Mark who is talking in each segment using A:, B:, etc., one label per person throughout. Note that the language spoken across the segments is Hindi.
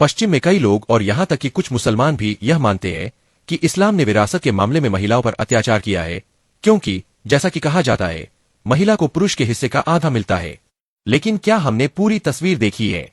A: पश्चिम में कई लोग और यहाँ तक कि कुछ मुसलमान भी यह मानते हैं कि इस्लाम ने विरासत के मामले में महिलाओं पर अत्याचार किया है, क्योंकि जैसा कि कहा जाता है, महिला को पुरुष के हिस्से का आधा मिलता है। लेकिन क्या हमने पूरी तस्वीर देखी है,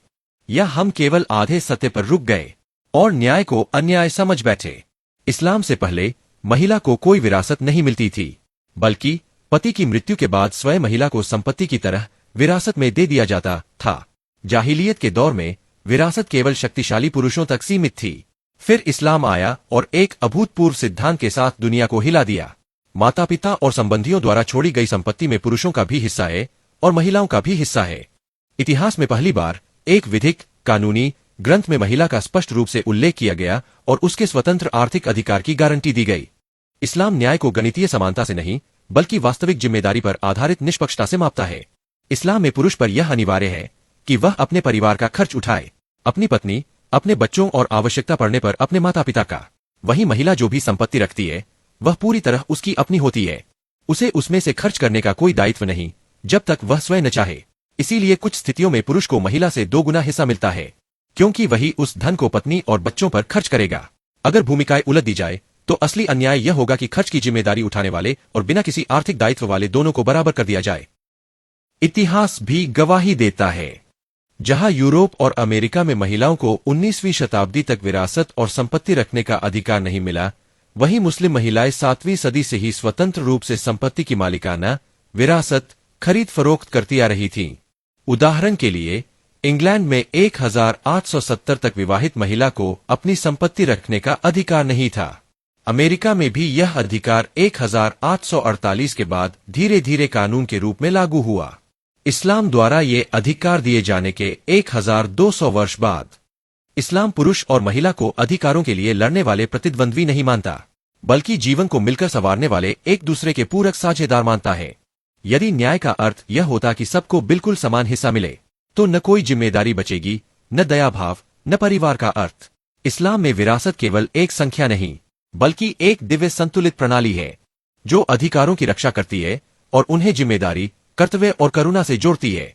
A: या हम केवल आधे सत्य पर रुक गए और न्याय को अन्याय समझ बैठे? इस्लाम से पहले महिला को कोई विरासत नहीं मिलती थी, बल्कि पति की मृत्यु के बाद स्वयं महिला को संपत्ति की तरह विरासत में दे दिया जाता था। जाहिलियत के दौर में विरासत केवल शक्तिशाली पुरुषों तक सीमित थी। फिर इस्लाम आया और एक अभूतपूर्व सिद्धांत के साथ दुनिया को हिला दिया। माता पिता और संबंधियों द्वारा छोड़ी गई संपत्ति में पुरुषों का भी हिस्सा है और महिलाओं का भी हिस्सा है। इतिहास में पहली बार एक विधिक कानूनी ग्रंथ में महिला का स्पष्ट रूप से उल्लेख किया गया और उसके स्वतंत्र आर्थिक अधिकार की गारंटी दी गई। इस्लाम न्याय को गणितीय समानता से नहीं, बल्कि वास्तविक जिम्मेदारी पर आधारित निष्पक्षता से मापता है। इस्लाम में पुरुष पर यह अनिवार्य है कि वह अपने परिवार का खर्च उठाए, अपनी पत्नी, अपने बच्चों और आवश्यकता पड़ने पर अपने माता पिता का। वही महिला जो भी संपत्ति रखती है, वह पूरी तरह उसकी अपनी होती है। उसे उसमें से खर्च करने का कोई दायित्व नहीं, जब तक वह स्वयं न चाहे। इसीलिए कुछ स्थितियों में पुरुष को महिला से 2 गुना हिस्सा मिलता है, क्योंकि वही उस धन को पत्नी और बच्चों पर खर्च करेगा। अगर भूमिकाएं उलट दी जाए तो असली अन्याय यह होगा कि खर्च की जिम्मेदारी उठाने वाले और बिना किसी आर्थिक दायित्व वाले दोनों को बराबर कर दिया जाए। इतिहास भी गवाही देता है, जहां यूरोप और अमेरिका में महिलाओं को 19वीं शताब्दी तक विरासत और संपत्ति रखने का अधिकार नहीं मिला, वहीं मुस्लिम महिलाएं 7वीं सदी से ही स्वतंत्र रूप से संपत्ति की मालिकाना विरासत खरीद फरोख्त करती आ रही थीं। उदाहरण के लिए, इंग्लैंड में 1870 तक विवाहित महिला को अपनी संपत्ति रखने का अधिकार नहीं था। अमेरिका में भी यह अधिकार 1848 के बाद धीरे धीरे कानून के रूप में लागू हुआ। इस्लाम द्वारा ये अधिकार दिए जाने के 1200 वर्ष बाद इस्लाम पुरुष और महिला को अधिकारों के लिए लड़ने वाले प्रतिद्वंद्वी नहीं मानता, बल्कि जीवन को मिलकर संवारने वाले एक दूसरे के पूरक साझेदार मानता है। यदि न्याय का अर्थ यह होता कि सबको बिल्कुल समान हिस्सा मिले, तो न कोई जिम्मेदारी बचेगी, न दया भाव, न परिवार का अर्थ। इस्लाम में विरासत केवल एक संख्या नहीं, बल्कि एक दिव्य संतुलित प्रणाली है, जो अधिकारों की रक्षा करती है और उन्हें जिम्मेदारी, कर्तव्य और करुणा से जोड़ती है।